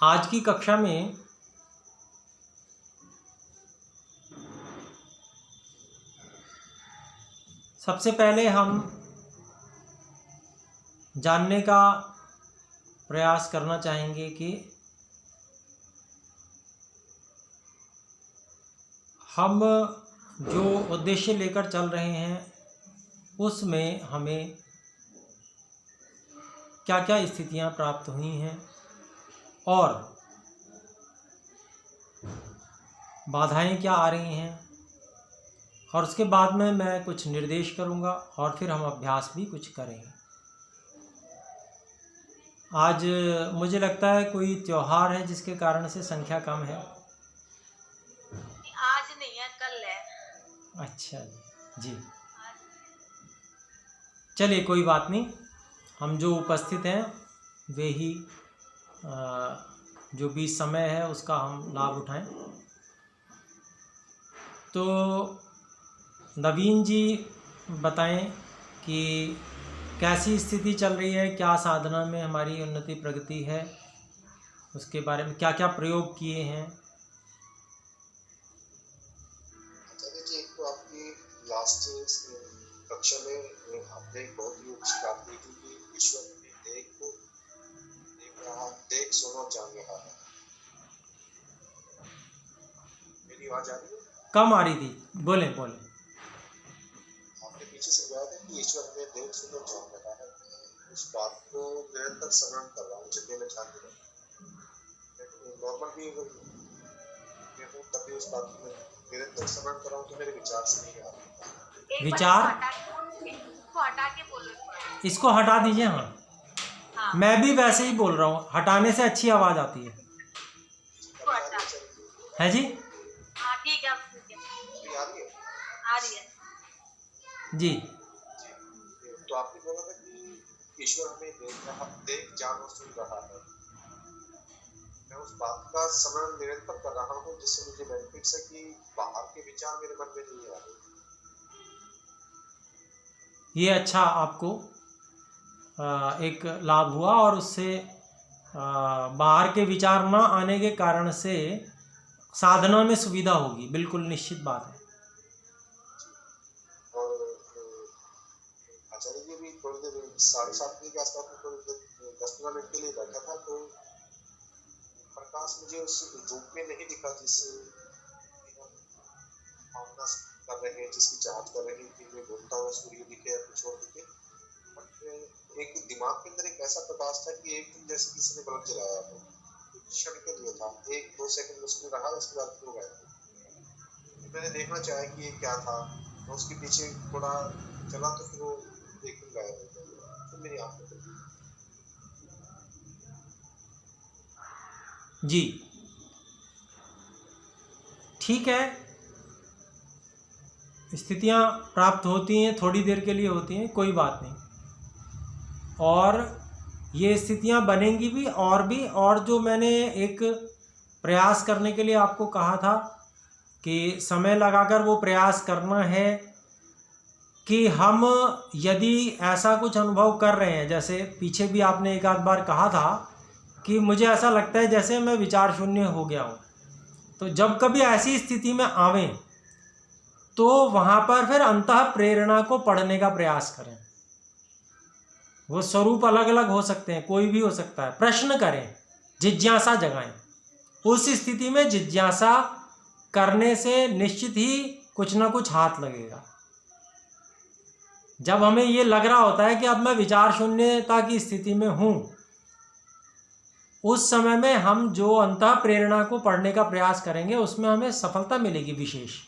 आज की कक्षा में सबसे पहले हम जानने का प्रयास करना चाहेंगे कि हम जो उद्देश्य लेकर चल रहे हैं उसमें हमें क्या क्या स्थितियां प्राप्त हुई हैं और बाधाएं क्या आ रही हैं, और उसके बाद में मैं कुछ निर्देश करूंगा और फिर हम अभ्यास भी कुछ करेंगे। आज मुझे लगता है कोई त्योहार है जिसके कारण से संख्या कम है। आज नहीं है, कल है। अच्छा जी, चलिए कोई बात नहीं, हम जो उपस्थित हैं वे ही जो भी समय है उसका हम लाभ उठाएं। तो नवीन जी बताएं कि कैसी स्थिति चल रही है, क्या साधना में हमारी उन्नति प्रगति है, उसके बारे में क्या क्या प्रयोग किए हैं। आचार्य जी, एक तो आपकी लास्ट कक्षा में आपने एक बहुत ही अच्छी बात की थी कि ईश्वर अपनी देख को देख रहा, देख सुनो जान रहा है। मेरी आवाज आ रही है? कम आ रही थी, बोले। आपने पीछे से बताया था कि ईश्वर हमें देख सुनो जान रहा है। उस बात को निरंतर स्मरण कर रहा हूँ, जितने में ध्यान दे रहा हूँ। नॉर्मल भी अगर मैं हूँ तब भी उस बात को निरंतर स्मरण कर रहा हूँ तो मेरे विचार से नहीं आ रहा। विचार इसको हटा के बोलो। इसको हटा दीजिए। हाँ, मैं भी वैसे ही बोल रहा हूँ, हटाने से अच्छी आवाज़ आती है। है जी? हाँ ठीक है, आ रही है जी। तो आपने बोला था कि ईश्वर हमें देख जान और सुन रहा है। मैं उस बात का स्मरण निरंतर कर रहा हूँ जिससे मुझे बेनिफिट्स है कि बाहर के विचार मेरे मन में नहीं आ रहे। ये अच्छा आपको एक लाभ हुआ, और उससे बाहर के विचार ना आने के कारण से साधना में सुविधा होगी, बिल्कुल निश्चित बात है। और आचार्य जी भी थोड़ी देर 7:30 के आसपास में थोड़ी देर 10-15 मिनट के लिए बैठा था तो प्रकाश मुझे उस रूप में नहीं दिखा जिससे भावना कर रहे हैं, जिसकी चाहत कर रहे हैं कि मैं घूमता हुआ सूर्य दिखे या कुछ और दिखे। बट एक दिमाग के अंदर एक ऐसा प्रकाश था कि एकदम जैसे किसी ने बल्ब जलाया हो, क्षण के लिए था, 1-2 सेकंड उसमें रहा, उसके बाद हो गया। मैंने देखना चाहा कि ये क्या था, मैं उसके पीछे थोड़ा चला तो फिर वो एकदम गायब हो गया, फिर मेरी आंख खुल गई। जी ठीक है, स्थितियां प्राप्त होती हैं, थोड़ी देर के लिए होती हैं, कोई बात नहीं, और ये स्थितियां बनेंगी भी। और जो मैंने एक प्रयास करने के लिए आपको कहा था कि समय लगाकर वो प्रयास करना है कि हम यदि ऐसा कुछ अनुभव कर रहे हैं, जैसे पीछे भी आपने एक आध बार कहा था कि मुझे ऐसा लगता है जैसे मैं विचार शून्य हो गया हूँ, तो जब कभी ऐसी स्थिति में आवें तो वहाँ पर फिर अंतः प्रेरणा को पढ़ने का प्रयास करें। वो स्वरूप अलग अलग हो सकते हैं, कोई भी हो सकता है। प्रश्न करें, जिज्ञासा जगाएं। उस स्थिति में जिज्ञासा करने से निश्चित ही कुछ ना कुछ हाथ लगेगा। जब हमें ये लग रहा होता है कि अब मैं विचार शून्यता की स्थिति में हूँ, उस समय में हम जो अंतः प्रेरणा को पढ़ने का प्रयास करेंगे उसमें हमें सफलता मिलेगी विशेष।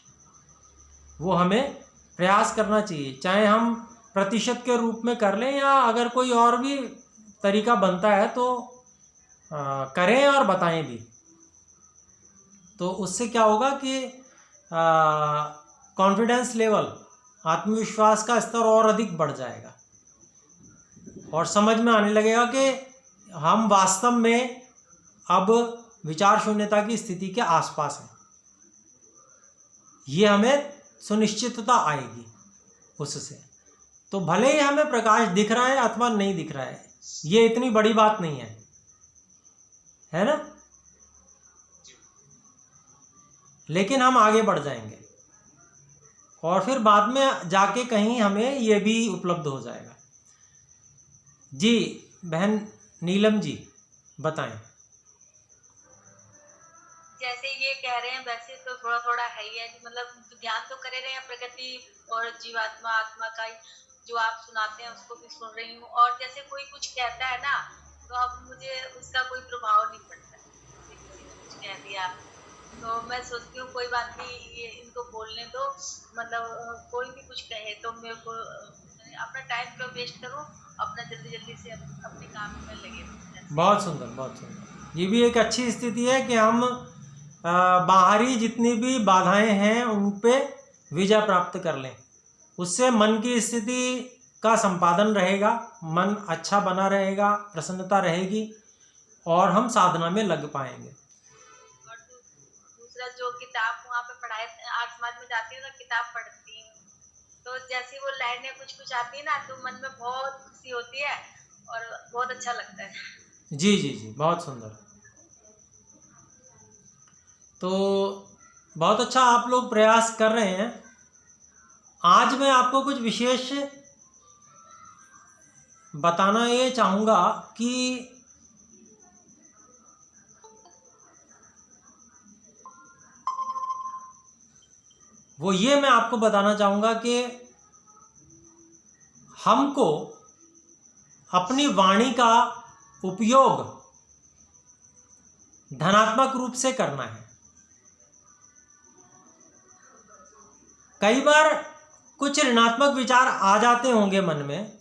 वो हमें प्रयास करना चाहिए, चाहे हम प्रतिशत के रूप में कर लें या अगर कोई और भी तरीका बनता है तो करें और बताएं भी। तो उससे क्या होगा कि कॉन्फिडेंस लेवल, आत्मविश्वास का स्तर और अधिक बढ़ जाएगा और समझ में आने लगेगा कि हम वास्तव में अब विचार शून्यता की स्थिति के आसपास हैं। ये हमें सुनिश्चितता आएगी उससे। तो भले ही हमें प्रकाश दिख रहा है अथवा नहीं दिख रहा है, ये इतनी बड़ी बात नहीं है, है ना? लेकिन हम आगे बढ़ जाएंगे और फिर बाद में जाके कहीं हमें ये भी उपलब्ध हो जाएगा। जी बहन नीलम जी बताएं। जैसे ये कह रहे हैं वैसे तो थोड़ा थोड़ा है ही है, मतलब ध्यान तो करे रहे हैं प्रकृति और जीवात्मा आत्मा का जो आप सुनाते हैं उसको भी सुन रही हूँ। और जैसे कोई कुछ कहता है ना तो अब मुझे उसका कोई प्रभाव नहीं पड़ता है। किसी ने कुछ कह दिया तो मैं सोचती हूँ कोई बात नहीं, ये इनको बोलने दो, मतलब कोई भी कुछ कहे तो मेरे को अपना टाइम क्यों वेस्ट करूँ, अपना जल्दी जल्दी से अपने काम में लगे रहूं। बहुत सुंदर, बहुत सुंदर। ये भी एक अच्छी स्थिति है कि हम बाहरी जितनी भी बाधाएं हैं उन पे विजय प्राप्त कर लें। उससे मन की स्थिति का संपादन रहेगा, मन अच्छा बना रहेगा, प्रसन्नता रहेगी और हम साधना में लग पाएंगे। और दूसरा जो किताब वहाँ पे पढ़ाए आर्ट समाज में जाती हूँ ना, किताब पढ़ती हूँ तो जैसी वो लाइनें कुछ कुछ आती है ना तो मन में बहुत खुशी होती है और बहुत अच्छा लगता है। जी जी जी, बहुत सुंदर। तो बहुत अच्छा आप लोग प्रयास कर रहे हैं। आज मैं आपको कुछ विशेष बताना ये चाहूँगा कि वो ये मैं आपको बताना चाहूँगा कि हमको अपनी वाणी का उपयोग धनात्मक रूप से करना है। कई बार कुछ ऋणात्मक विचार आ जाते होंगे मन में,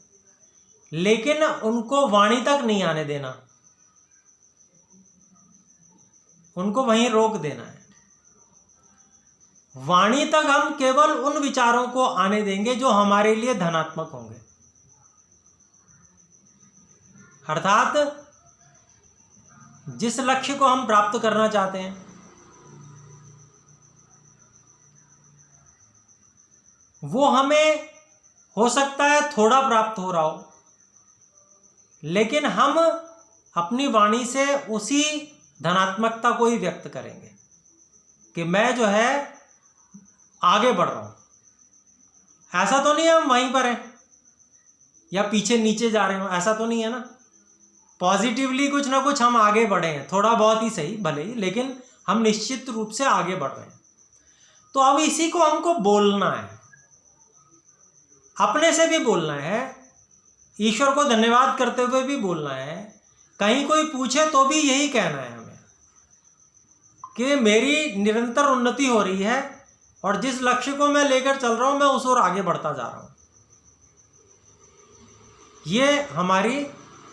लेकिन उनको वाणी तक नहीं आने देना, उनको वहीं रोक देना है। वाणी तक हम केवल उन विचारों को आने देंगे जो हमारे लिए धनात्मक होंगे। अर्थात जिस लक्ष्य को हम प्राप्त करना चाहते हैं वो हमें हो सकता है थोड़ा प्राप्त हो रहा हो, लेकिन हम अपनी वाणी से उसी धनात्मकता को ही व्यक्त करेंगे कि मैं जो है आगे बढ़ रहा हूं। ऐसा तो नहीं है हम वहीं पर हैं या पीछे नीचे जा रहे हो, ऐसा तो नहीं है ना। पॉजिटिवली कुछ ना कुछ हम आगे बढ़े हैं, थोड़ा बहुत ही सही भले ही, लेकिन हम निश्चित रूप से आगे बढ़ रहे हैं। तो अब इसी को हमको बोलना है, अपने से भी बोलना है, ईश्वर को धन्यवाद करते हुए भी बोलना है। कहीं कोई पूछे तो भी यही कहना है हमें कि मेरी निरंतर उन्नति हो रही है और जिस लक्ष्य को मैं लेकर चल रहा हूं मैं उस ओर आगे बढ़ता जा रहा हूं। ये हमारी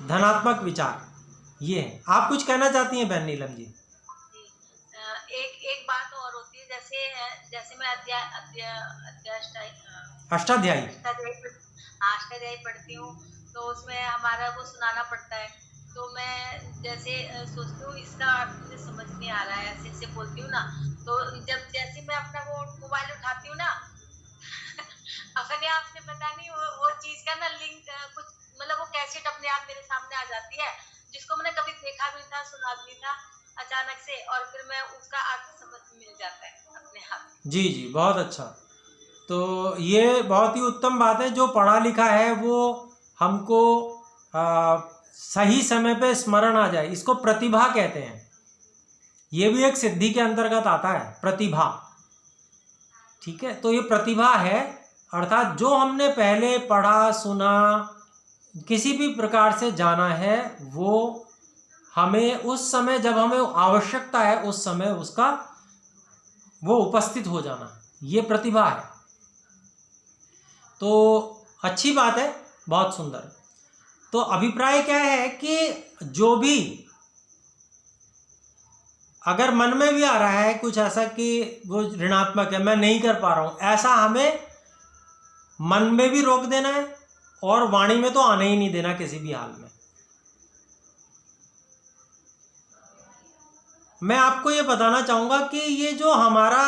धनात्मक विचार ये है। आप कुछ कहना चाहती हैं बहन नीलम जी? एक बात और होती है, जैसे मैं अष्टाध्यायी पढ़ती हूँ तो उसमें हमारा वो सुनाना पड़ता है। तो मैं जैसे सोचती हूँ इसका अर्थ मुझे समझ नहीं आ रहा है, ऐसे ऐसे बोलती हूँ ना, तो जब जैसे मैं अपना वो मोबाइल उठाती हूँ ना अपने आप से पता नहीं वो चीज का ना लिंक कुछ, मतलब वो कैसेट अपने आप मेरे सामने आ जाती है जिसको मैंने कभी देखा भी था, सुना भी था अचानक से, और फिर मैं उसका अर्थ समझ मिल जाता है अपने आप। जी जी, बहुत अच्छा। तो ये बहुत ही उत्तम बात है। जो पढ़ा लिखा है वो हमको सही समय पे स्मरण आ जाए, इसको प्रतिभा कहते हैं। ये भी एक सिद्धि के अंतर्गत आता है, प्रतिभा। ठीक है, तो ये प्रतिभा है, अर्थात जो हमने पहले पढ़ा सुना किसी भी प्रकार से जाना है वो हमें उस समय जब हमें आवश्यकता है उस समय उसका वो उपस्थित हो जाना, ये प्रतिभा है। तो अच्छी बात है, बहुत सुंदर। तो अभिप्राय क्या है कि जो भी अगर मन में भी आ रहा है कुछ ऐसा कि वो ऋणात्मक है, मैं नहीं कर पा रहा हूं, ऐसा हमें मन में भी रोक देना है और वाणी में तो आने ही नहीं देना किसी भी हाल में। मैं आपको ये बताना चाहूंगा कि ये जो हमारा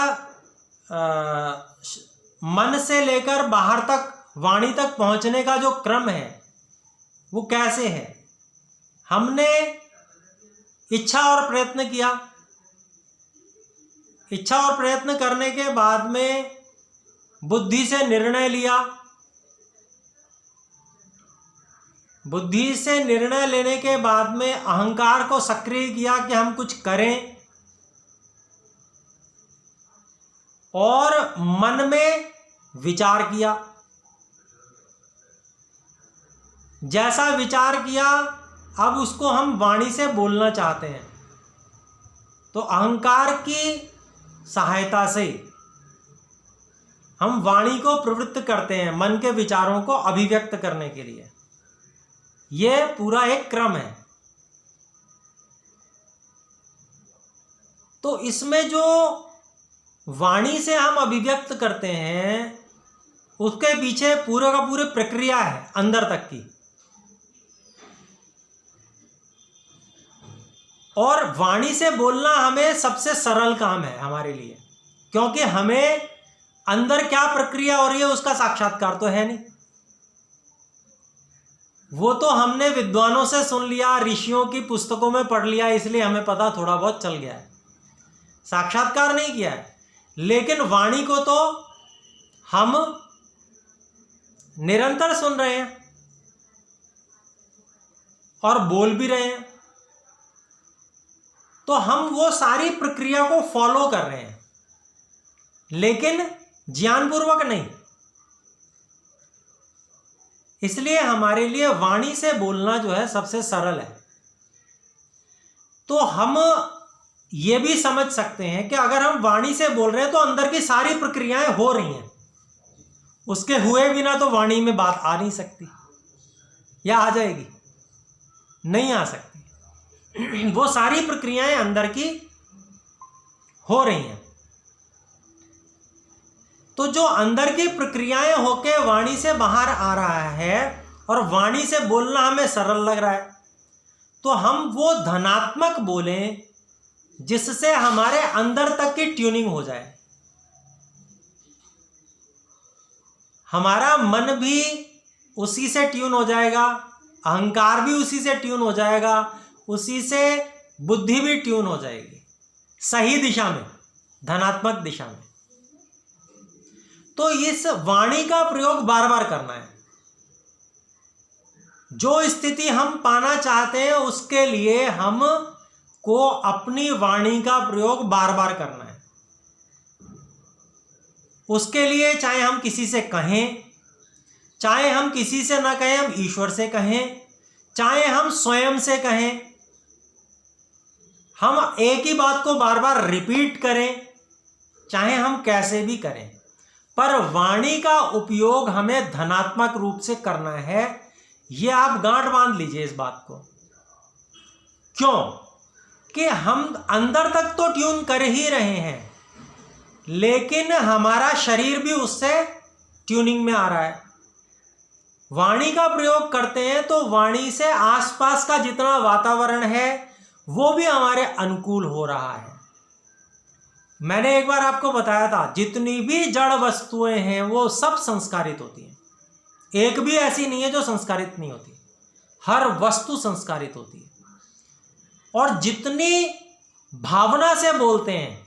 मन से लेकर बाहर तक वाणी तक पहुंचने का जो क्रम है वो कैसे है। हमने इच्छा और प्रयत्न किया, इच्छा और प्रयत्न करने के बाद में बुद्धि से निर्णय लिया, बुद्धि से निर्णय लेने के बाद में अहंकार को सक्रिय किया कि हम कुछ करें, और मन में विचार किया। जैसा विचार किया अब उसको हम वाणी से बोलना चाहते हैं, तो अहंकार की सहायता से हम वाणी को प्रवृत्त करते हैं मन के विचारों को अभिव्यक्त करने के लिए। यह पूरा एक क्रम है। तो इसमें जो वाणी से हम अभिव्यक्त करते हैं उसके पीछे पूरा का पूरी प्रक्रिया है अंदर तक की, और वाणी से बोलना हमें सबसे सरल काम है हमारे लिए, क्योंकि हमें अंदर क्या प्रक्रिया हो रही है उसका साक्षात्कार तो है नहीं। वो तो हमने विद्वानों से सुन लिया, ऋषियों की पुस्तकों में पढ़ लिया, इसलिए हमें पता थोड़ा बहुत चल गया है, साक्षात्कार नहीं किया है। लेकिन वाणी को तो हम निरंतर सुन रहे हैं और बोल भी रहे हैं, तो हम वो सारी प्रक्रिया को फॉलो कर रहे हैं, लेकिन ज्ञानपूर्वक नहीं। इसलिए हमारे लिए वाणी से बोलना जो है सबसे सरल है। तो हम ये भी समझ सकते हैं कि अगर हम वाणी से बोल रहे हैं तो अंदर की सारी प्रक्रियाएं हो रही हैं, उसके हुए बिना तो वाणी में बात आ नहीं सकती, या आ जाएगी? नहीं आ सकती। वो सारी प्रक्रियाएं अंदर की हो रही हैं। तो जो अंदर की प्रक्रियाएं होके वाणी से बाहर आ रहा है और वाणी से बोलना हमें सरल लग रहा है, तो हम वो धनात्मक बोलें जिससे हमारे अंदर तक की ट्यूनिंग हो जाए। हमारा मन भी उसी से ट्यून हो जाएगा, अहंकार भी उसी से ट्यून हो जाएगा, उसी से बुद्धि भी ट्यून हो जाएगी सही दिशा में, धनात्मक दिशा में। तो इस वाणी का प्रयोग बार बार करना है। जो स्थिति हम पाना चाहते हैं उसके लिए हम को अपनी वाणी का प्रयोग बार बार करना है। उसके लिए चाहे हम किसी से कहें, चाहे हम किसी से ना कहें, हम ईश्वर से कहें, चाहे हम स्वयं से कहें, हम एक ही बात को बार बार रिपीट करें, चाहे हम कैसे भी करें, पर वाणी का उपयोग हमें धनात्मक रूप से करना है। यह आप गांठ बांध लीजिए इस बात को। क्यों कि हम अंदर तक तो ट्यून कर ही रहे हैं, लेकिन हमारा शरीर भी उससे ट्यूनिंग में आ रहा है। वाणी का प्रयोग करते हैं तो वाणी से आसपास का जितना वातावरण है वो भी हमारे अनुकूल हो रहा है। मैंने एक बार आपको बताया था, जितनी भी जड़ वस्तुएं हैं वो सब संस्कारित होती हैं। एक भी ऐसी नहीं है जो संस्कारित नहीं होती, हर वस्तु संस्कारित होती है। और जितनी भावना से बोलते हैं,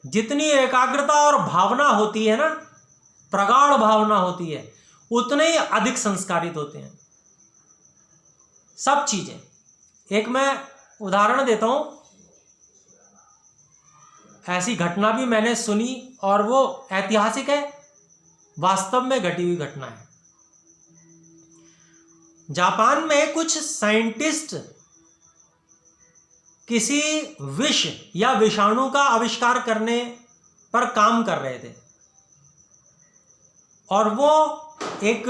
जितनी एकाग्रता और भावना होती है ना, प्रगाढ़ भावना होती है, उतने ही अधिक संस्कारित होते हैं सब चीजें। एक मैं उदाहरण देता हूं, ऐसी घटना भी मैंने सुनी और वो ऐतिहासिक है, वास्तव में घटी हुई घटना है। जापान में कुछ साइंटिस्ट किसी विष या विषाणु का आविष्कार करने पर काम कर रहे थे, और वो एक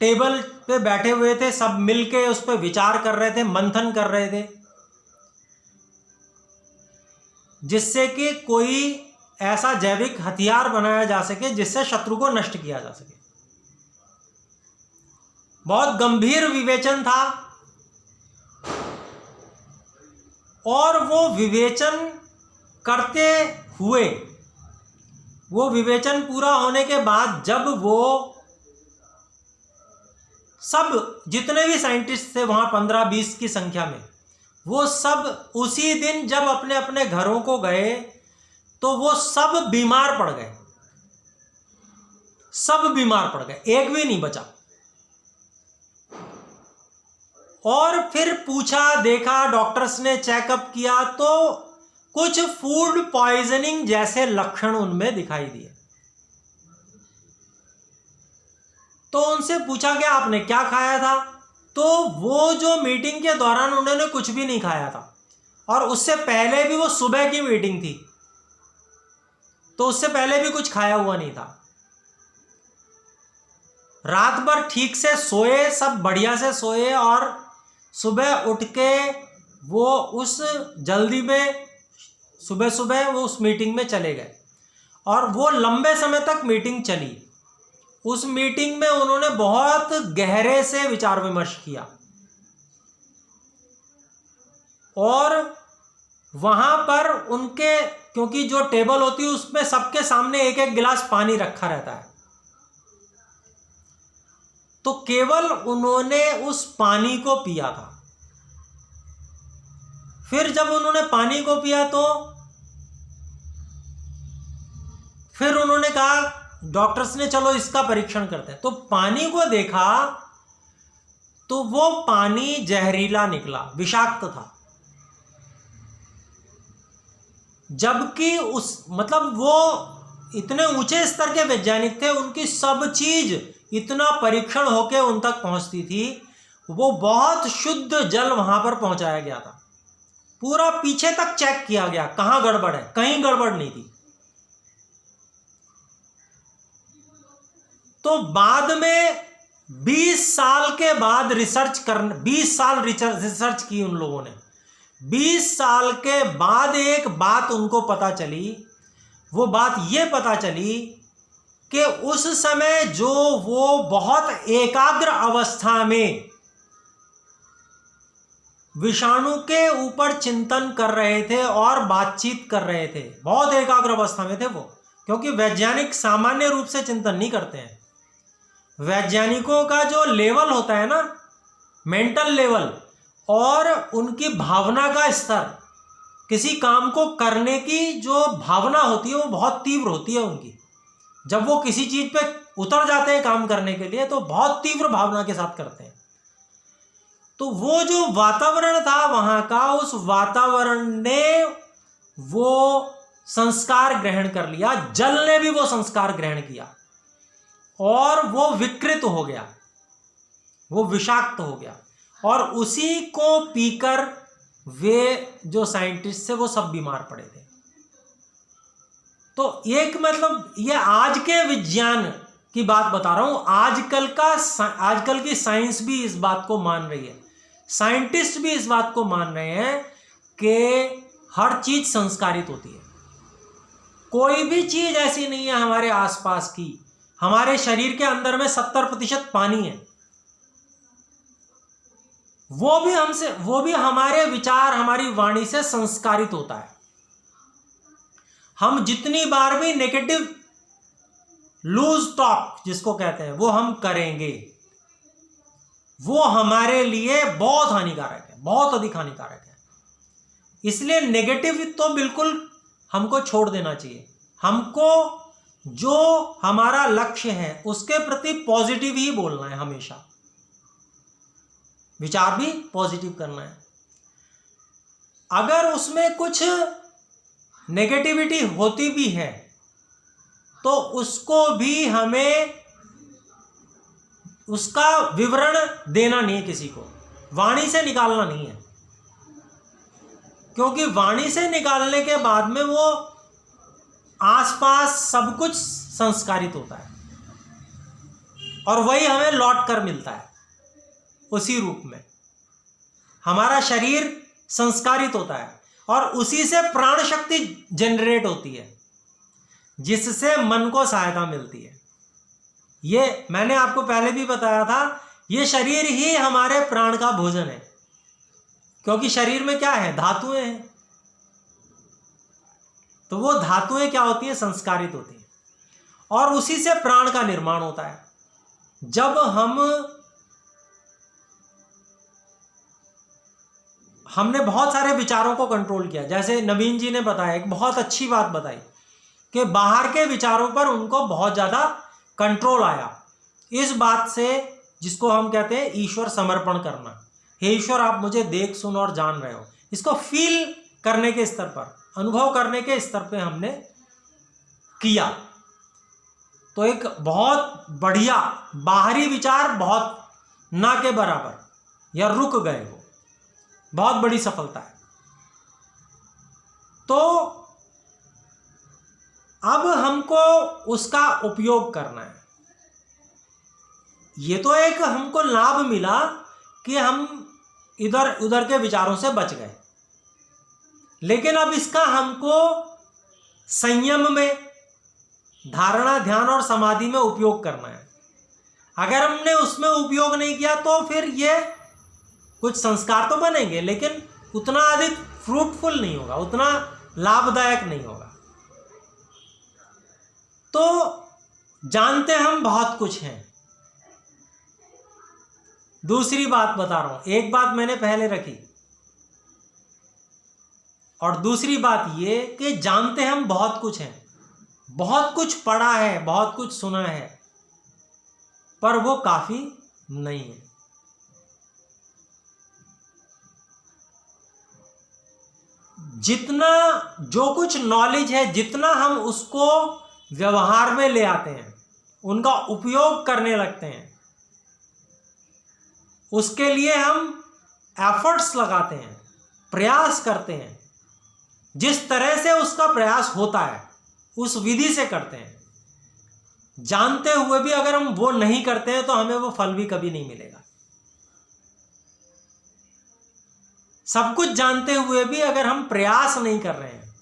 टेबल पे बैठे हुए थे, सब मिलके उस पर विचार कर रहे थे, मंथन कर रहे थे, जिससे कि कोई ऐसा जैविक हथियार बनाया जा सके जिससे शत्रु को नष्ट किया जा सके। बहुत गंभीर विवेचन था, और वो विवेचन करते हुए, वो विवेचन पूरा होने के बाद जब वो सब जितने भी साइंटिस्ट थे वहाँ 15-20 की संख्या में, वो सब उसी दिन जब अपने अपने घरों को गए तो वो सब बीमार पड़ गए, सब बीमार पड़ गए, एक भी नहीं बचा। और फिर पूछा, देखा, डॉक्टर्स ने चेकअप किया तो कुछ फूड पॉइजनिंग जैसे लक्षण उनमें दिखाई दिए। तो उनसे पूछा कि आपने क्या खाया था? तो वो जो मीटिंग के दौरान उन्होंने कुछ भी नहीं खाया था, और उससे पहले भी वो सुबह की मीटिंग थी, तो उससे पहले भी कुछ खाया हुआ नहीं था। रात भर ठीक से सोए, सब बढ़िया से सोए, और सुबह उठ के वो उस जल्दी में सुबह सुबह वो उस मीटिंग में चले गए, और वो लंबे समय तक मीटिंग चली। उस मीटिंग में उन्होंने बहुत गहरे से विचार विमर्श किया, और वहां पर उनके, क्योंकि जो टेबल होती है उसमें सबके सामने एक एक गिलास पानी रखा रहता है, तो केवल उन्होंने उस पानी को पिया था। फिर जब उन्होंने पानी को पिया तो फिर उन्होंने कहा, डॉक्टर्स ने चलो इसका परीक्षण करते हैं। तो पानी को देखा तो वो पानी जहरीला निकला, विषाक्त था। जबकि उस मतलब वो इतने ऊंचे स्तर के वैज्ञानिक थे, उनकी सब चीज इतना परीक्षण होके उन तक पहुंचती थी। वो बहुत शुद्ध जल वहां पर पहुंचाया गया था, पूरा पीछे तक चेक किया गया कहां गड़बड़ है, कहीं गड़बड़ नहीं थी। तो बाद में 20 साल के बाद 20 साल रिसर्च की उन लोगों ने। 20 साल के बाद एक बात उनको पता चली, वो बात ये पता चली कि उस समय जो वो बहुत एकाग्र अवस्था में विषाणु के ऊपर चिंतन कर रहे थे और बातचीत कर रहे थे, बहुत एकाग्र अवस्था में थे वो, क्योंकि वैज्ञानिक सामान्य रूप से चिंतन नहीं करते हैं। वैज्ञानिकों का जो लेवल होता है ना, मेंटल लेवल, और उनकी भावना का स्तर, किसी काम को करने की जो भावना होती है वो बहुत तीव्र होती है उनकी। जब वो किसी चीज पे उतर जाते हैं काम करने के लिए तो बहुत तीव्र भावना के साथ करते हैं। तो वो जो वातावरण था वहां का, उस वातावरण ने वो संस्कार ग्रहण कर लिया, जल ने भी वो संस्कार ग्रहण किया, और वो विकृत हो गया, वो विषाक्त हो गया, और उसी को पीकर वे जो साइंटिस्ट थे वो सब बीमार पड़े थे। तो एक मतलब ये आज के विज्ञान की बात बता रहा हूं, आजकल की साइंस भी इस बात को मान रही है, साइंटिस्ट भी इस बात को मान रहे हैं कि हर चीज संस्कारित होती है। कोई भी चीज ऐसी नहीं है हमारे आसपास की, हमारे शरीर के अंदर में 70% पानी है, वो भी हमारे विचार, हमारी वाणी से संस्कारित होता है। हम जितनी बार भी नेगेटिव लूज टॉक जिसको कहते हैं वो हम करेंगे, वो हमारे लिए बहुत हानिकारक है, बहुत अधिक हानिकारक है। इसलिए नेगेटिव तो बिल्कुल हमको छोड़ देना चाहिए। हमको जो हमारा लक्ष्य है उसके प्रति पॉजिटिव ही बोलना है, हमेशा विचार भी पॉजिटिव करना है। अगर उसमें कुछ नेगेटिविटी होती भी है तो उसको भी हमें उसका विवरण देना नहीं है, किसी को वाणी से निकालना नहीं है, क्योंकि वाणी से निकालने के बाद में वो आसपास सब कुछ संस्कारित होता है और वही हमें लौट कर मिलता है उसी रूप में। हमारा शरीर संस्कारित होता है और उसी से प्राण शक्ति जनरेट होती है, जिससे मन को सहायता मिलती है। ये मैंने आपको पहले भी बताया था, ये शरीर ही हमारे प्राण का भोजन है, क्योंकि शरीर में क्या है, धातुएं हैं। तो वो धातुएं क्या होती हैं, संस्कारित होती हैं, और उसी से प्राण का निर्माण होता है। जब हमने बहुत सारे विचारों को कंट्रोल किया। जैसे नवीन जी ने बताया, एक बहुत अच्छी बात बताई कि बाहर के विचारों पर उनको बहुत ज़्यादा कंट्रोल आया। इस बात से, जिसको हम कहते हैं ईश्वर समर्पण करना, हे ईश्वर आप मुझे देख सुन और जान रहे हो, इसको फील करने के स्तर पर, अनुभव करने के स्तर पे हमने किया। तो एक बहुत बढ़िया बाहरी विचार बहुत ना के बराबर या रुक गए, वो बहुत बड़ी सफलता है। तो अब हमको उसका उपयोग करना है। ये तो एक हमको लाभ मिला कि हम इधर उधर के विचारों से बच गए, लेकिन अब इसका हमको संयम में, धारणा, ध्यान और समाधि में उपयोग करना है। अगर हमने उसमें उपयोग नहीं किया तो फिर ये कुछ संस्कार तो बनेंगे, लेकिन उतना अधिक फ्रूटफुल नहीं होगा, उतना लाभदायक नहीं होगा। तो जानते हम बहुत कुछ हैं। दूसरी बात बता रहा हूं, एक बात मैंने पहले रखी, और दूसरी बात ये कि जानते हम बहुत कुछ हैं, बहुत कुछ पढ़ा है, बहुत कुछ सुना है, पर वो काफी नहीं है। जितना जो कुछ नॉलेज है, जितना हम उसको व्यवहार में ले आते हैं, उनका उपयोग करने लगते हैं, उसके लिए हम एफर्ट्स लगाते हैं, प्रयास करते हैं, जिस तरह से उसका प्रयास होता है उस विधि से करते हैं। जानते हुए भी अगर हम वो नहीं करते हैं तो हमें वो फल भी कभी नहीं मिलेगा। सब कुछ जानते हुए भी अगर हम प्रयास नहीं कर रहे हैं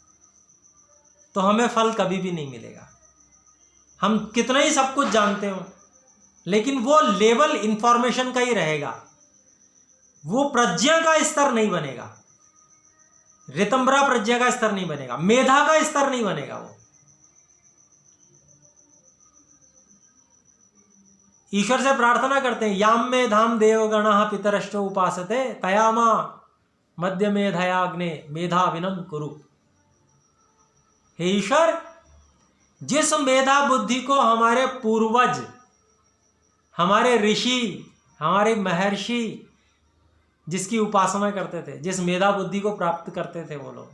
तो हमें फल कभी भी नहीं मिलेगा। हम कितना ही सब कुछ जानते हो, लेकिन वो लेवल इंफॉर्मेशन का ही रहेगा, वो प्रज्ञा का स्तर नहीं बनेगा, ऋतंभरा प्रज्ञा का स्तर नहीं बनेगा, मेधा का स्तर नहीं बनेगा। वो ईश्वर से प्रार्थना करते हैं, याम में धाम देवगणः पितरश्च उपासते तयामा मध्य मेधयाग्ने मेधा विनम कुरु। हे ईश्वर, जिस मेधा बुद्धि को हमारे पूर्वज, हमारे ऋषि, हमारे महर्षि जिसकी उपासना करते थे, जिस मेधा बुद्धि को प्राप्त करते थे वो लोग,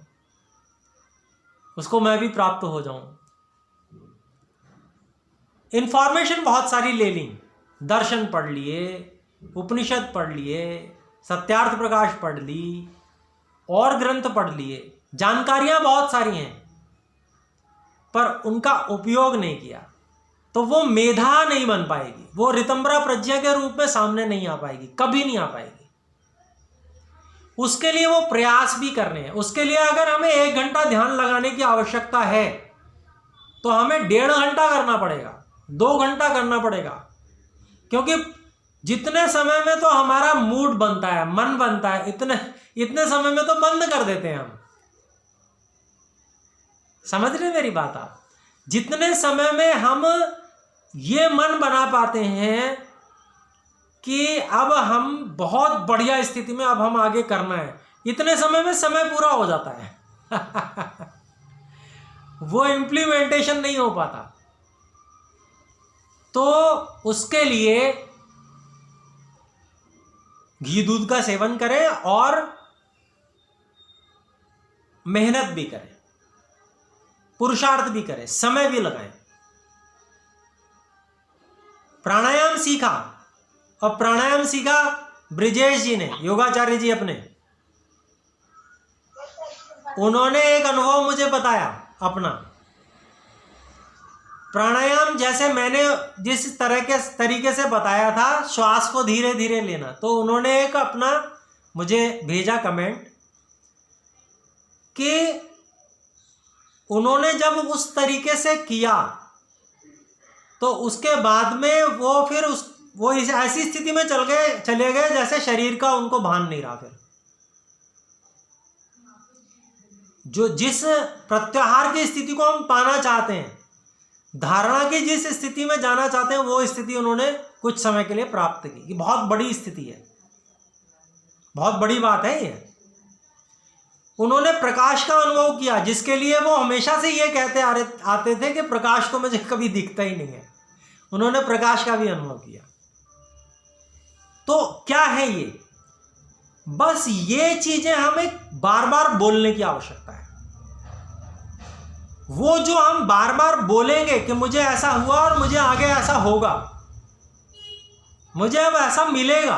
उसको मैं भी प्राप्त हो जाऊं। इंफॉर्मेशन बहुत सारी ले ली, दर्शन पढ़ लिए, उपनिषद पढ़ लिए, सत्यार्थ प्रकाश पढ़ ली, और ग्रंथ पढ़ लिए, जानकारियां बहुत सारी हैं, पर उनका उपयोग नहीं किया तो वो मेधा नहीं बन पाएगी, वो ऋतंभरा प्रज्ञा के रूप में सामने नहीं आ पाएगी, कभी नहीं आ पाएगी। उसके लिए वो प्रयास भी करने हैं। उसके लिए अगर हमें 1 घंटा ध्यान लगाने की आवश्यकता है तो हमें 1.5 घंटा करना पड़ेगा, 2 घंटा करना पड़ेगा, क्योंकि जितने समय में तो हमारा मूड बनता है, मन बनता है, इतने समय में तो बंद कर देते हैं हम। समझ रहे मेरी बात आप? जितने समय में हम ये मन बना पाते हैं कि अब हम बहुत बढ़िया स्थिति में, अब हम आगे करना है, इतने समय में समय पूरा हो जाता है। वो इम्प्लीमेंटेशन नहीं हो पाता। तो उसके लिए घी दूध का सेवन करें और मेहनत भी करें, पुरुषार्थ भी करें, समय भी लगाएं। प्राणायाम सीखा, और प्राणायाम सीखा ब्रिजेश जी ने, योगाचार्य जी अपने, उन्होंने एक अनुभव मुझे बताया अपना। प्राणायाम जैसे मैंने जिस तरीके से बताया था, श्वास को धीरे धीरे लेना, तो उन्होंने एक अपना मुझे भेजा कमेंट कि उन्होंने जब उस तरीके से किया तो उसके बाद में वो इस ऐसी स्थिति में चले गए जैसे शरीर का उनको भान नहीं रहा। फिर जिस प्रत्याहार की स्थिति को हम पाना चाहते हैं, धारणा की जिस स्थिति में जाना चाहते हैं, वो स्थिति उन्होंने कुछ समय के लिए प्राप्त की। ये बहुत बड़ी स्थिति है, बहुत बड़ी बात है ये। उन्होंने प्रकाश का अनुभव किया, जिसके लिए वो हमेशा से ये कहते आते थे कि प्रकाश तो मुझे कभी दिखता ही नहीं है। उन्होंने प्रकाश का भी अनुभव किया। तो क्या है ये? बस ये चीजें हमें बार बार बोलने की आवश्यकता है। वो जो हम बार बार बोलेंगे कि मुझे ऐसा हुआ और मुझे आगे ऐसा होगा, मुझे अब ऐसा मिलेगा।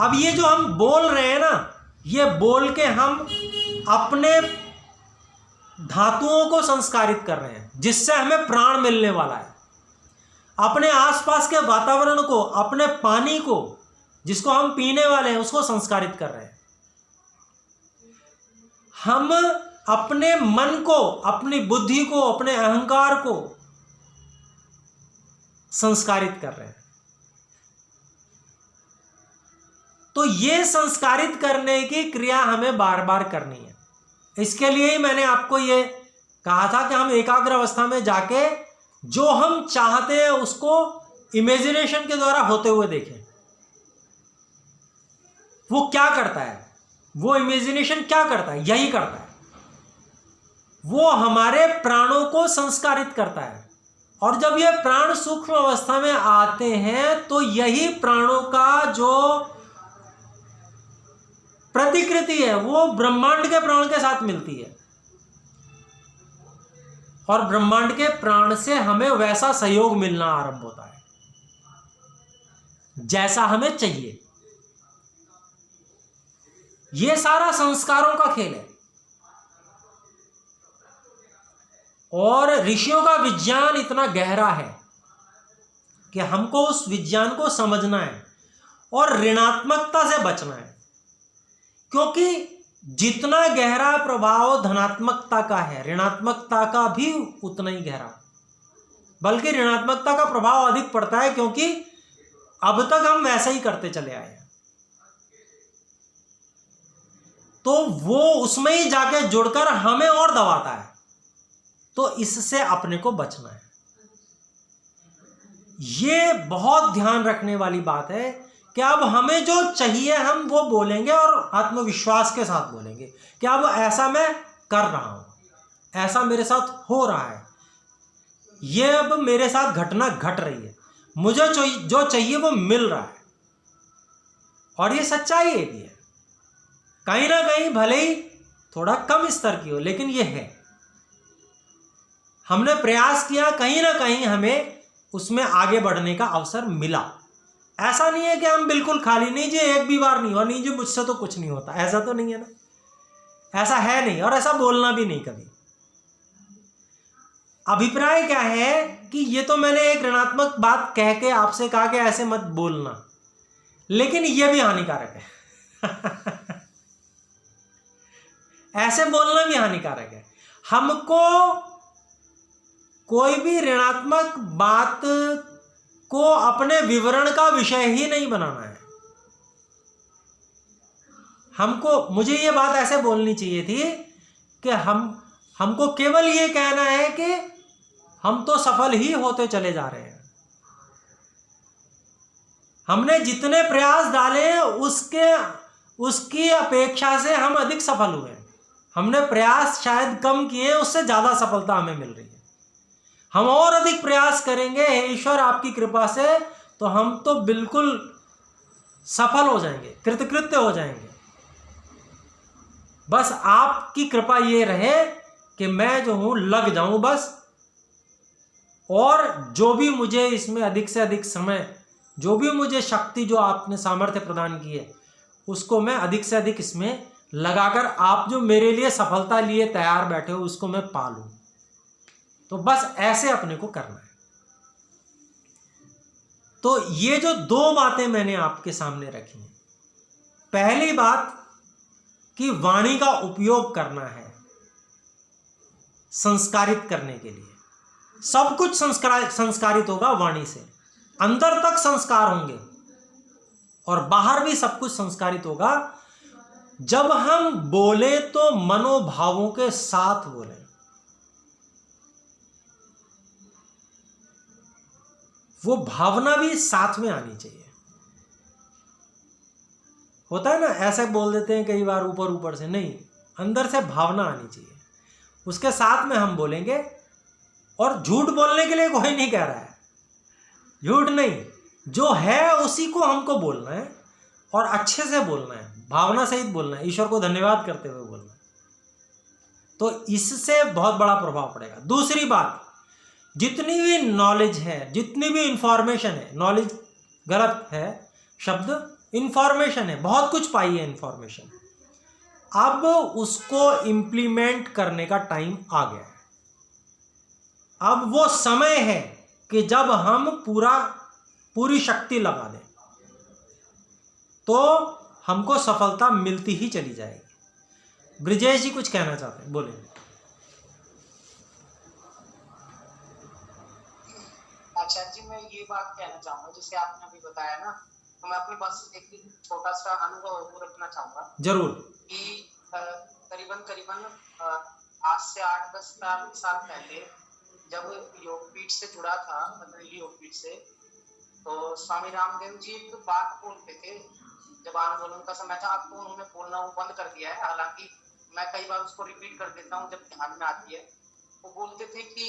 अब ये जो हम बोल रहे हैं ना, ये बोल के हम अपने धातुओं को संस्कारित कर रहे हैं, जिससे हमें प्राण मिलने वाला है। अपने आसपास के वातावरण को, अपने पानी को, जिसको हम पीने वाले हैं, उसको संस्कारित कर रहे हैं। हम अपने मन को, अपनी बुद्धि को, अपने अहंकार को संस्कारित कर रहे हैं। तो ये संस्कारित करने की क्रिया हमें बार बार करनी है। इसके लिए ही मैंने आपको ये कहा था कि हम एकाग्र अवस्था में जाके जो हम चाहते हैं उसको इमेजिनेशन के द्वारा होते हुए देखें। वो क्या करता है? वो इमेजिनेशन क्या करता है? यही करता है, वो हमारे प्राणों को संस्कारित करता है। और जब ये प्राण सूक्ष्म अवस्था में आते हैं तो यही प्राणों का जो प्रतिकृति है वो ब्रह्मांड के प्राण के साथ मिलती है, और ब्रह्मांड के प्राण से हमें वैसा सहयोग मिलना आरंभ होता है जैसा हमें चाहिए। ये सारा संस्कारों का खेल है। और ऋषियों का विज्ञान इतना गहरा है कि हमको उस विज्ञान को समझना है और ऋणात्मकता से बचना है, क्योंकि जितना गहरा प्रभाव धनात्मकता का है, ऋणात्मकता का भी उतना ही गहरा, बल्कि ऋणात्मकता का प्रभाव अधिक पड़ता है, क्योंकि अब तक हम वैसा ही करते चले आए हैं। तो वो उसमें ही जाके जुड़कर हमें और दबाता है। तो इससे अपने को बचना है। ये बहुत ध्यान रखने वाली बात है कि अब हमें जो चाहिए हम वो बोलेंगे, और आत्मविश्वास के साथ बोलेंगे कि अब ऐसा मैं कर रहा हूं, ऐसा मेरे साथ हो रहा है, ये अब मेरे साथ घटना घट रही है, मुझे जो चाहिए वो मिल रहा है। और ये सच्चाई है भी है, कहीं ना कहीं भले ही थोड़ा कम स्तर की हो, लेकिन ये है। हमने प्रयास किया, कहीं ना कहीं हमें उसमें आगे बढ़ने का अवसर मिला। ऐसा नहीं है कि हम बिल्कुल खाली, नहीं जी एक भी बार नहीं हुआ, नहीं जी मुझसे तो कुछ नहीं होता, ऐसा तो नहीं है ना, ऐसा है नहीं, और ऐसा बोलना भी नहीं कभी। अभिप्राय क्या है कि ये तो मैंने एक ऋणात्मक बात कह के आपसे कहा कि ऐसे मत बोलना, लेकिन ये भी हानिकारक है। ऐसे बोलना भी हानिकारक है। हमको कोई भी ऋणात्मक बात को अपने विवरण का विषय ही नहीं बनाना है। मुझे ये बात ऐसे बोलनी चाहिए थी कि हमको केवल ये कहना है कि हम तो सफल ही होते चले जा रहे हैं। हमने जितने प्रयास डाले हैं उसकी अपेक्षा से हम अधिक सफल हुए हैं। हमने प्रयास शायद कम किए, उससे ज्यादा सफलता हमें मिल रही है। हम और अधिक प्रयास करेंगे ईश्वर आपकी कृपा से, तो हम तो बिल्कुल सफल हो जाएंगे, कृतकृत्य हो जाएंगे। बस आपकी कृपा ये रहे कि मैं जो हूं लग जाऊं बस, और जो भी मुझे इसमें अधिक से अधिक समय, जो भी मुझे शक्ति, जो आपने सामर्थ्य प्रदान की है, उसको मैं अधिक से अधिक इसमें लगाकर आप जो मेरे लिए सफलता लिए तैयार बैठे हो उसको मैं पालूं। तो बस ऐसे अपने को करना है। तो ये जो दो बातें मैंने आपके सामने रखी हैं, पहली बात कि वाणी का उपयोग करना है संस्कारित करने के लिए। सब कुछ संस्कारित होगा वाणी से, अंदर तक संस्कार होंगे और बाहर भी सब कुछ संस्कारित होगा जब हम बोले तो मनोभावों के साथ बोले। वो भावना भी साथ में आनी चाहिए। होता है ना, ऐसे बोल देते हैं कई बार ऊपर ऊपर से, नहीं, अंदर से भावना आनी चाहिए, उसके साथ में हम बोलेंगे। और झूठ बोलने के लिए कोई नहीं कह रहा है, झूठ नहीं, जो है उसी को हमको बोलना है और अच्छे से बोलना है, भावना सहित बोलना है, ईश्वर को धन्यवाद करते हुए बोलना है। तो इससे बहुत बड़ा प्रभाव पड़ेगा। दूसरी बात, जितनी भी नॉलेज है, जितनी भी इंफॉर्मेशन है, नॉलेज गलत है शब्द, इंफॉर्मेशन है, बहुत कुछ पाई है इंफॉर्मेशन, अब उसको इम्प्लीमेंट करने का टाइम आ गया है। अब वो समय है कि जब हम पूरी शक्ति लगा दें तो हमको सफलता मिलती ही चली जाएगी। ब्रिजेश जी कुछ कहना चाहते हैं, बोले। आचार्य जी, मैं ये बात कहना चाहूंगा, जैसे आपने अभी बताया ना, तो मैं अपने बस एक छोटा सा अनुभव वो रखना चाहूंगा। जरूर। कि करीबन आज से 8-10 साल पहले जब योगपीठ से जुड़ा था, पतंजलि योगपीठ से, तो स्वामी रामदेव जी एक बात बोलते थे जब आंदोलन का समय था। अब तो उन्होंने बोलना वो बंद कर दिया है, हालांकि मैं कई बार उसको रिपीट कर देता हूँ जब ध्यान में आती है। वो बोलते थे कि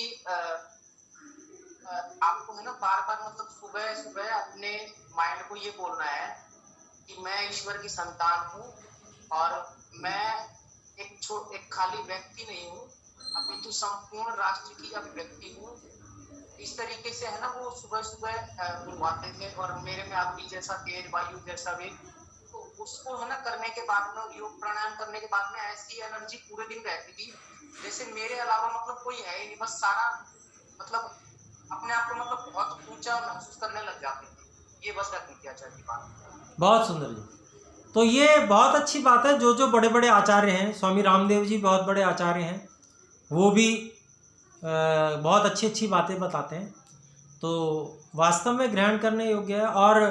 आपको है ना बार बार मतलब सुबह सुबह अपने माइंड को ये बोलना है कि मैं ईश्वर की संतान हूँ और मैं एक खाली व्यक्ति नहीं हूँ, अपितु संपूर्ण राष्ट्र की अभिव्यक्ति हूँ। इस तरीके से है ना वो सुबह सुबह बुलवाते थे, और मेरे में अग्नि जैसा तेज, वायु जैसा वेग। तो उसको है ना करने के बाद में, योग प्राणायाम करने के बाद में ऐसी एनर्जी पूरे दिन रहती थी जैसे मेरे अलावा मतलब कोई है ही नहीं, बस सारा मतलब अपने आप को मतलब बहुत ऊंचा महसूस करने लग जाते थे। ये बस रखनी थी आचार्य की बात। बहुत सुंदर जी। तो ये बहुत अच्छी बात है, जो बड़े बड़े आचार्य हैं, स्वामी रामदेव जी बहुत बड़े आचार्य हैं, वो भी बहुत अच्छी अच्छी बातें बताते हैं, तो वास्तव में ग्रहण करने योग्य है। और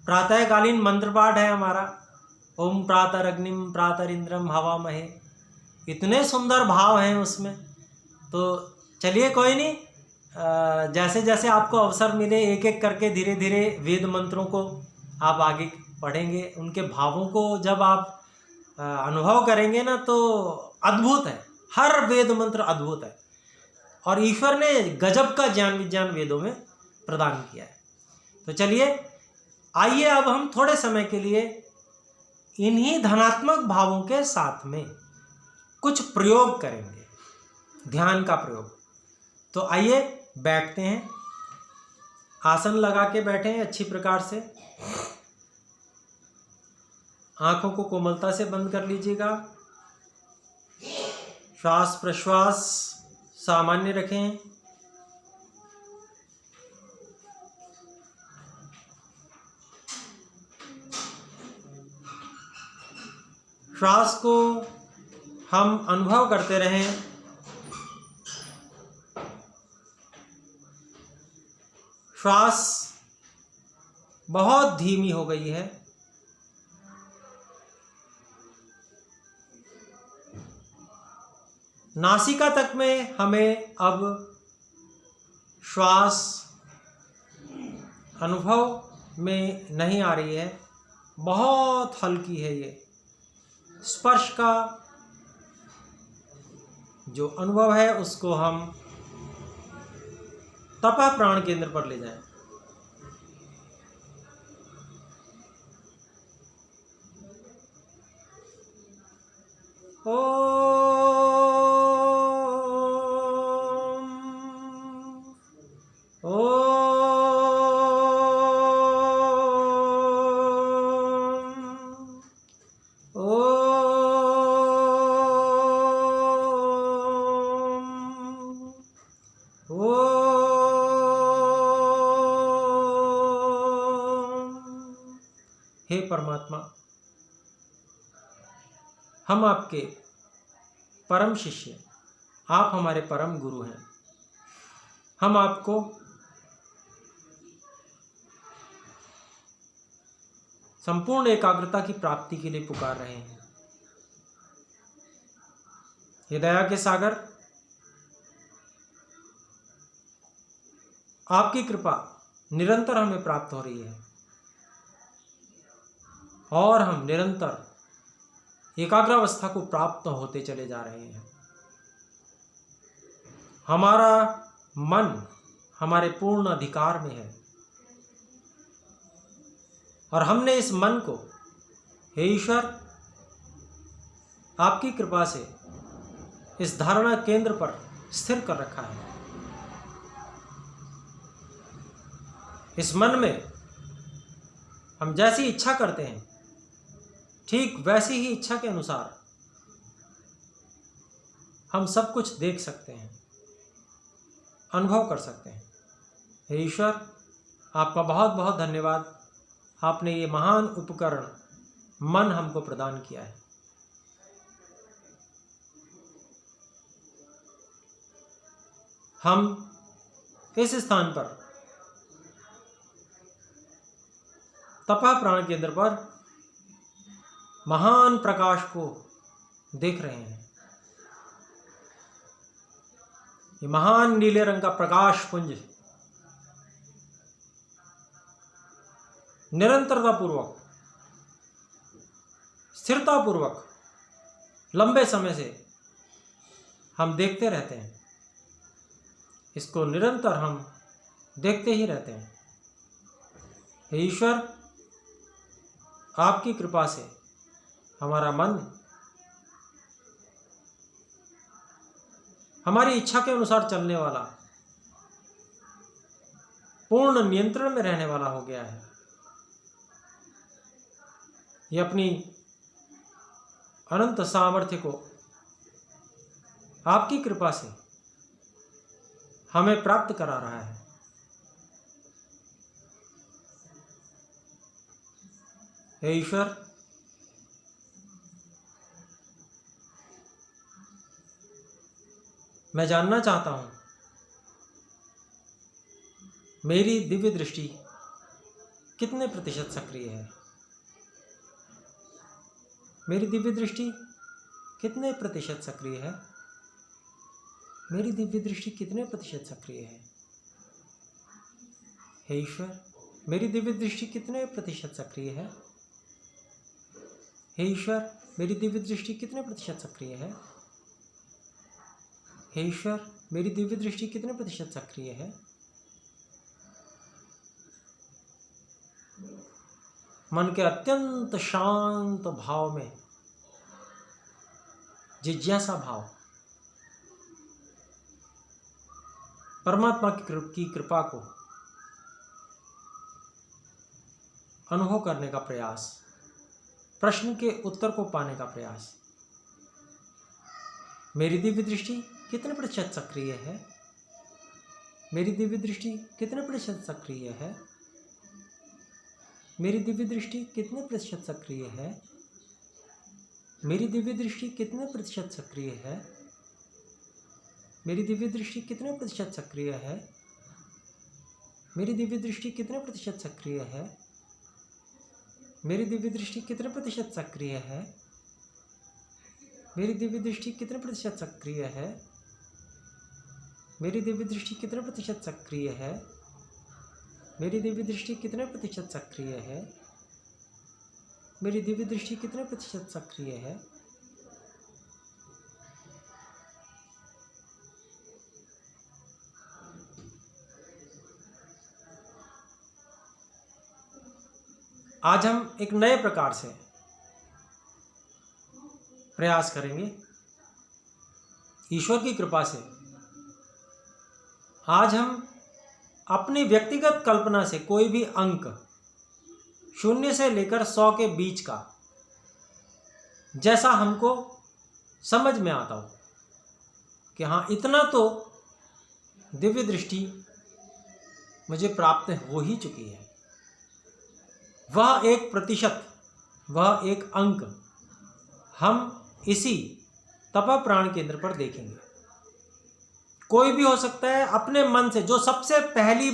प्रातःकालीन मंत्र पाठ है हमारा, ओम प्रातरग्निम प्रातरिंद्रम हवामहे, इतने सुंदर भाव हैं उसमें। तो चलिए कोई नहीं, जैसे जैसे आपको अवसर मिले एक एक करके धीरे धीरे वेद मंत्रों को आप आगे पढ़ेंगे, उनके भावों को जब आप अनुभव करेंगे ना, तो अद्भुत है, हर वेद मंत्र अद्भुत है, और ईश्वर ने गजब का ज्ञान विज्ञान वेदों में प्रदान किया है। तो चलिए आइए अब हम थोड़े समय के लिए इन्हीं धनात्मक भावों के साथ में कुछ प्रयोग करेंगे, ध्यान का प्रयोग। तो आइए बैठते हैं, आसन लगा के बैठे हैं अच्छी प्रकार से, आंखों को कोमलता से बंद कर लीजिएगा, श्वास प्रश्वास सामान्य रखें, श्वास को हम अनुभव करते रहें। श्वास बहुत धीमी हो गई है, नासिका तक में हमें अब श्वास अनुभव में नहीं आ रही है, बहुत हल्की है। ये स्पर्श का जो अनुभव है उसको हम तपः प्राण केंद्र पर ले जाएं। हे परमात्मा, हम आपके परम शिष्य, आप हमारे परम गुरु हैं। हम आपको संपूर्ण एकाग्रता की प्राप्ति के लिए पुकार रहे हैं। हे दया के सागर, आपकी कृपा निरंतर हमें प्राप्त हो रही है, और हम निरंतर एकाग्रावस्था को प्राप्त होते चले जा रहे हैं। हमारा मन हमारे पूर्ण अधिकार में है और हमने इस मन को, हे ईश्वर, आपकी कृपा से इस धारणा केंद्र पर स्थिर कर रखा है। इस मन में हम जैसी इच्छा करते हैं, ठीक वैसी ही इच्छा के अनुसार हम सब कुछ देख सकते हैं, अनुभव कर सकते हैं। हे ईश्वर, आपका बहुत बहुत धन्यवाद। आपने ये महान उपकरण मन हमको प्रदान किया है। हम इस स्थान पर तपः प्राण केंद्र पर महान प्रकाश को देख रहे हैं। ये महान नीले रंग का प्रकाश पुंज निरंतरता पूर्वक, स्थिरता पूर्वक लंबे समय से हम देखते रहते हैं। इसको निरंतर हम देखते ही रहते हैं। हे ईश्वर, आपकी कृपा से हमारा मन हमारी इच्छा के अनुसार चलने वाला, पूर्ण नियंत्रण में रहने वाला हो गया है। ये अपनी अनंत सामर्थ्य को आपकी कृपा से हमें प्राप्त करा रहा है। हे ईश्वर, मैं जानना चाहता हूं, मेरी दिव्य दृष्टि कितने प्रतिशत सक्रिय है? मेरी दिव्य दृष्टि कितने प्रतिशत सक्रिय है? मेरी दिव्य दृष्टि कितने प्रतिशत सक्रिय है? हे ईश्वर, मेरी दिव्य दृष्टि कितने प्रतिशत सक्रिय है? हे ईश्वर, मेरी दिव्य दृष्टि कितने प्रतिशत सक्रिय है? हे ईश्वर, मेरी दिव्य दृष्टि कितने प्रतिशत सक्रिय है? मन के अत्यंत शांत भाव में जिज्ञासा भाव, परमात्मा की कृपा को अनुभव करने का प्रयास, प्रश्न के उत्तर को पाने का प्रयास। मेरी दिव्य दृष्टि कितने प्रतिशत सक्रिय है? मेरी दिव्य दृष्टि कितने प्रतिशत सक्रिय है? मेरी दिव्य दृष्टि कितने प्रतिशत सक्रिय है? मेरी दिव्य दृष्टि कितने प्रतिशत सक्रिय है? मेरी दिव्य दृष्टि कितने प्रतिशत सक्रिय है? मेरी दिव्य दृष्टि कितने प्रतिशत सक्रिय है? मेरी दिव्य दृष्टि कितने प्रतिशत सक्रिय है? मेरी दिव्य दृष्टि कितने प्रतिशत सक्रिय है? मेरी दिव्य दृष्टि कितने प्रतिशत सक्रिय है? मेरी दिव्य दृष्टि कितने प्रतिशत सक्रिय है? मेरी दिव्य दृष्टि कितने प्रतिशत सक्रिय है? आज हम एक नए प्रकार से प्रयास करेंगे। ईश्वर की कृपा से आज हम अपनी व्यक्तिगत कल्पना से कोई भी अंक 0 से लेकर 100 के बीच का, जैसा हमको समझ में आता हो कि हाँ, इतना तो दिव्य दृष्टि मुझे प्राप्त हो ही चुकी है, वह 1%, वह एक अंक हम इसी तपः प्राण केंद्र पर देखेंगे। कोई भी हो सकता है, अपने मन से जो सबसे पहली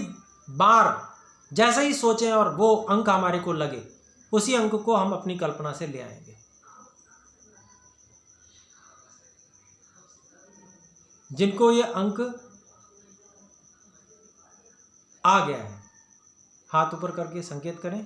बार जैसा ही सोचें और वो अंक हमारे को लगे, उसी अंक को हम अपनी कल्पना से ले आएंगे। जिनको ये अंक आ गया है, हाथ ऊपर करके संकेत करें।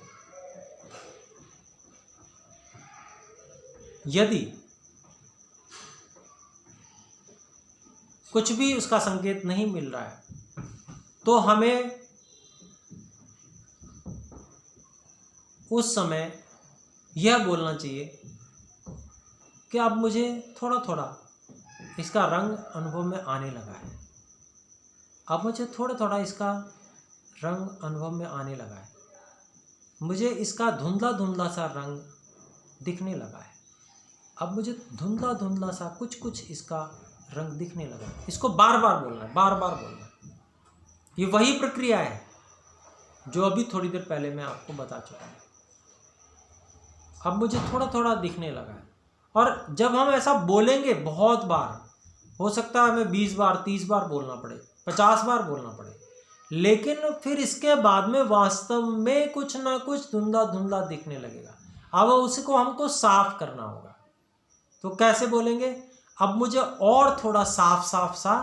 यदि कुछ भी उसका संकेत नहीं मिल रहा है तो हमें उस समय यह बोलना चाहिए कि अब मुझे थोड़ा थोड़ा इसका रंग अनुभव में आने लगा है, अब मुझे थोड़ा थोड़ा इसका रंग अनुभव में आने लगा है, मुझे इसका धुंधला धुंधला सा रंग दिखने लगा है, अब मुझे धुंधला धुंधला सा कुछ कुछ इसका रंग दिखने लगा है। इसको बार बार बोलना है, बार बार बोलना है। ये वही प्रक्रिया है जो अभी थोड़ी देर पहले मैं आपको बता चुका हूँ। अब मुझे थोड़ा थोड़ा दिखने लगा है। और जब हम ऐसा बोलेंगे बहुत बार, हो सकता है हमें 20 बार 30 बार बोलना पड़े, 50 बार बोलना पड़े, लेकिन फिर इसके बाद में वास्तव में कुछ ना कुछ धुंधला धुंधला दिखने लगेगा। अब उसको हमको साफ करना होगा। तो कैसे बोलेंगे? अब मुझे और थोड़ा साफ साफ सा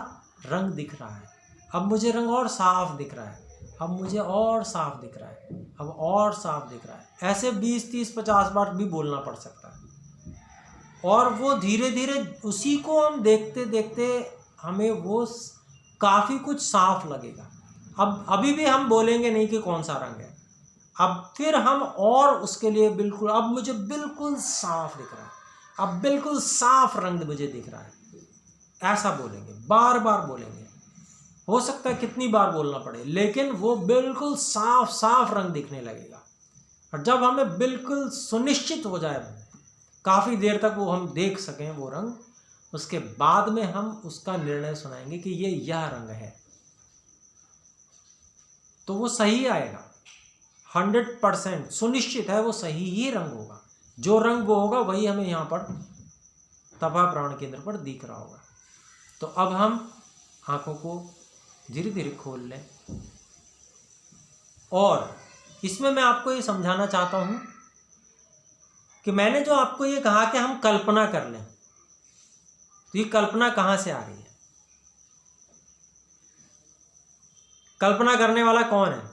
रंग दिख रहा है, अब मुझे रंग और साफ दिख रहा है, अब मुझे और साफ दिख रहा है, अब और साफ दिख रहा है। ऐसे 20 30 50 बार भी बोलना पड़ सकता है। और वो धीरे धीरे उसी को हम देखते देखते हमें वो काफ़ी कुछ साफ लगेगा। अब अभी भी हम बोलेंगे नहीं कि कौन सा रंग है, अब फिर हम और उसके लिए बिल्कुल, अब मुझे बिल्कुल साफ दिख रहा है, अब बिल्कुल साफ रंग मुझे दिख रहा है, ऐसा बोलेंगे, बार बार बोलेंगे। हो सकता है कितनी बार बोलना पड़े, लेकिन वो बिल्कुल साफ साफ रंग दिखने लगेगा। और जब हमें बिल्कुल सुनिश्चित हो जाए, काफ़ी देर तक वो हम देख सकें वो रंग, उसके बाद में हम उसका निर्णय सुनाएंगे कि ये यह रंग है, तो वो सही आएगा। 100% सुनिश्चित है वो सही ही रंग होगा। जो रंग वो होगा वही हमें यहाँ पर तपा प्राण केंद्र पर दिख रहा होगा। तो अब हम आंखों को धीरे धीरे खोल लें। और इसमें मैं आपको ये समझाना चाहता हूँ कि मैंने जो आपको ये कहा कि हम कल्पना कर लें, तो ये कल्पना कहाँ से आ रही है? कल्पना करने वाला कौन है?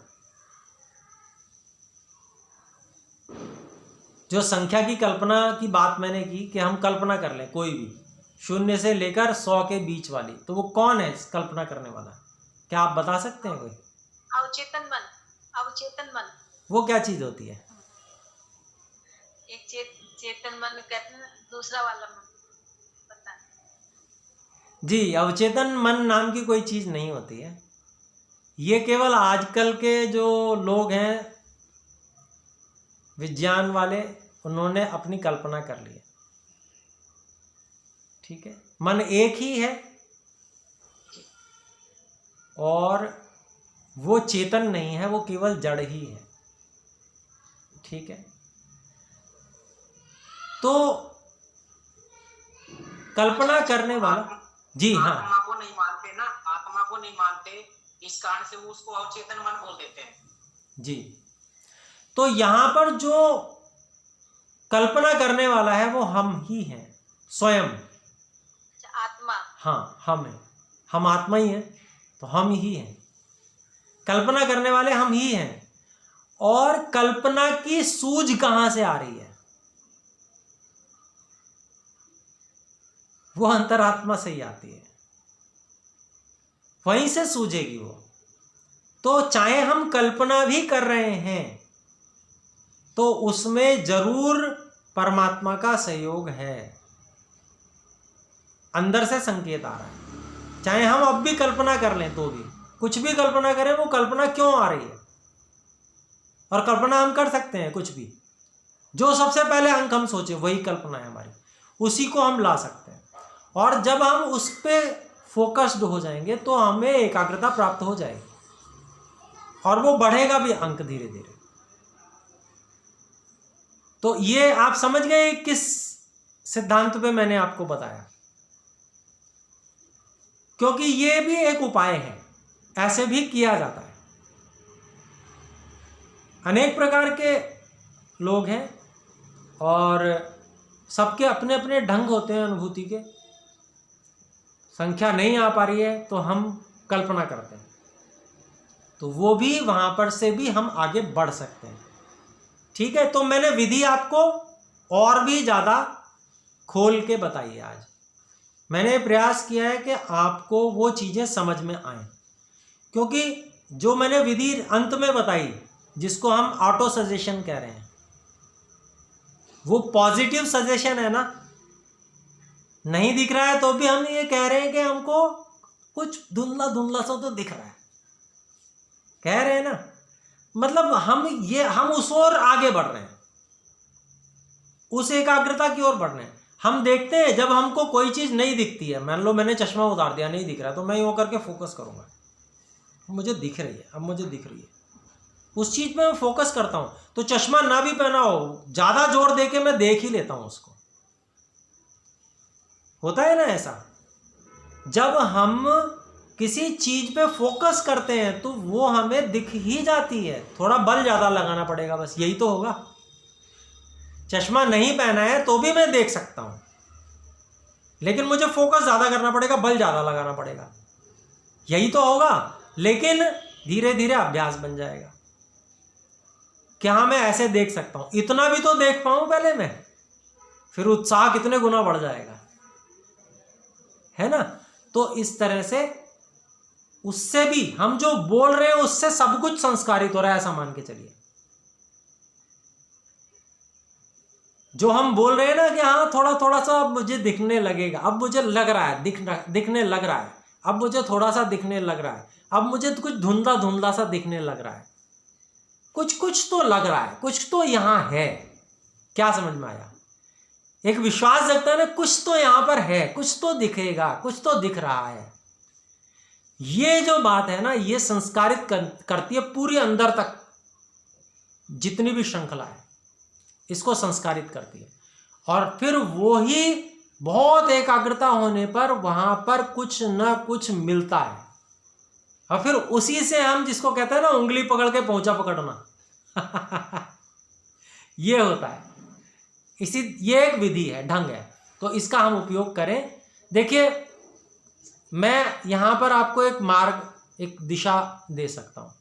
जो संख्या की कल्पना की बात मैंने की कि हम कल्पना कर लें कोई भी 0 से लेकर 100 के बीच वाली, तो वो कौन है कल्पना करने वाला? क्या आप बता सकते हैं कोई? अवचेतन मन। अवचेतन मन वो क्या चीज होती है? एक चेतन मन कहते हैं, दूसरा वाला मन पता नहीं। जी, अवचेतन मन नाम की कोई चीज नहीं होती है। ये केवल आजकल के जो लोग हैं विज्ञान वाले, उन्होंने अपनी कल्पना कर ली है। ठीक है, मन एक ही है और वो चेतन नहीं है, वो केवल जड़ ही है। ठीक है, तो कल्पना करने वाला, जी हाँ, आत्मा को नहीं मानते ना, आत्मा को नहीं मानते, इस कारण से वो उसको अवचेतन मन बोल देते हैं। जी, तो यहां पर जो कल्पना करने वाला है वो हम ही हैं, स्वयं। आत्मा, हाँ, हम हैं, हम आत्मा ही हैं, तो हम ही हैं। कल्पना करने वाले हम ही हैं। और कल्पना की सूझ कहां से आ रही है? वो अंतरात्मा से ही आती है, वहीं से सूझेगी वो। तो चाहे हम कल्पना भी कर रहे हैं तो उसमें जरूर परमात्मा का सहयोग है, अंदर से संकेत आ रहा है। चाहे हम अब भी कल्पना कर लें तो भी, कुछ भी कल्पना करें, वो कल्पना क्यों आ रही है? और कल्पना हम कर सकते हैं कुछ भी, जो सबसे पहले अंक हम सोचे वही कल्पना है हमारी, उसी को हम ला सकते हैं। और जब हम उस पर फोकस्ड हो जाएंगे तो हमें एकाग्रता प्राप्त हो जाएगी और वो बढ़ेगा भी अंक धीरे धीरे। तो ये आप समझ गए किस सिद्धांत पे मैंने आपको बताया, क्योंकि ये भी एक उपाय है, ऐसे भी किया जाता है। अनेक प्रकार के लोग हैं और सबके अपने अपने ढंग होते हैं अनुभूति के। संख्या नहीं आ पा रही है तो हम कल्पना करते हैं, तो वो भी वहां पर से भी हम आगे बढ़ सकते हैं। ठीक है, तो मैंने विधि आपको और भी ज़्यादा खोल के बताइए। आज मैंने प्रयास किया है कि आपको वो चीज़ें समझ में आए, क्योंकि जो मैंने विधि अंत में बताई, जिसको हम ऑटो सजेशन कह रहे हैं, वो पॉजिटिव सजेशन है ना। नहीं दिख रहा है तो भी हम ये कह रहे हैं कि हमको कुछ धुंधला धुंधला सा तो दिख रहा है, कह रहे हैं ना। मतलब हम उस ओर आगे बढ़ रहे हैं, उस एकाग्रता की ओर बढ़ रहे हैं। हम देखते हैं जब हमको कोई चीज़ नहीं दिखती है, मान लो मैंने चश्मा उतार दिया, नहीं दिख रहा, तो मैं यूँ करके फोकस करूँगा, मुझे दिख रही है, अब मुझे दिख रही है, उस चीज़ में मैं फोकस करता हूँ। तो चश्मा ना भी पहना हो, ज़्यादा जोर दे के मैं देख ही लेता हूँ उसको। होता है ना ऐसा, जब हम किसी चीज़ पे फोकस करते हैं तो वो हमें दिख ही जाती है। थोड़ा बल ज़्यादा लगाना पड़ेगा, बस यही तो होगा। चश्मा नहीं पहना है तो भी मैं देख सकता हूँ, लेकिन मुझे फोकस ज़्यादा करना पड़ेगा, बल ज़्यादा लगाना पड़ेगा, यही तो होगा। लेकिन धीरे धीरे अभ्यास बन जाएगा कि हाँ मैं ऐसे देख सकता हूँ, इतना भी तो देख पाऊँ पहले मैं, फिर उत्साह कितने गुना बढ़ जाएगा, है ना। तो इस तरह से उससे भी हम जो बोल रहे हैं उससे सब कुछ संस्कारित हो रहा है, ऐसा मान के चलिए। जो हम बोल रहे हैं ना कि हाँ थोड़ा थोड़ा सा अब मुझे दिखने लगेगा, अब मुझे लग रहा है, दिखने लग रहा है, अब मुझे थोड़ा सा दिखने लग रहा है, अब मुझे कुछ धुंधला धुंधला सा दिखने लग रहा है, कुछ तो लग रहा है, कुछ तो यहाँ है। क्या समझ में आया? एक विश्वास जगता है ना, कुछ तो यहाँ पर है, कुछ तो दिखेगा, कुछ तो दिख रहा है। ये जो बात है ना, ये संस्कारित करती है पूरी अंदर तक, जितनी भी श्रृंखला है इसको संस्कारित करती है। और फिर वो ही बहुत एकाग्रता होने पर वहां पर कुछ न कुछ मिलता है, और फिर उसी से हम जिसको कहते हैं ना उंगली पकड़ के पहुंचा पकड़ना ये होता है। ये एक विधि है, ढंग है, तो इसका हम उपयोग करें। देखिए मैं यहाँ पर आपको एक मार्ग, एक दिशा दे सकता हूँ।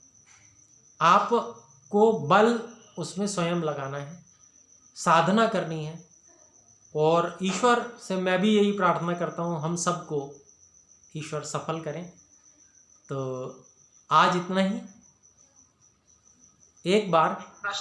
आपको बल उसमें स्वयं लगाना है, साधना करनी है, और ईश्वर से मैं भी यही प्रार्थना करता हूँ हम सबको ईश्वर सफल करें। तो आज इतना ही। एक बार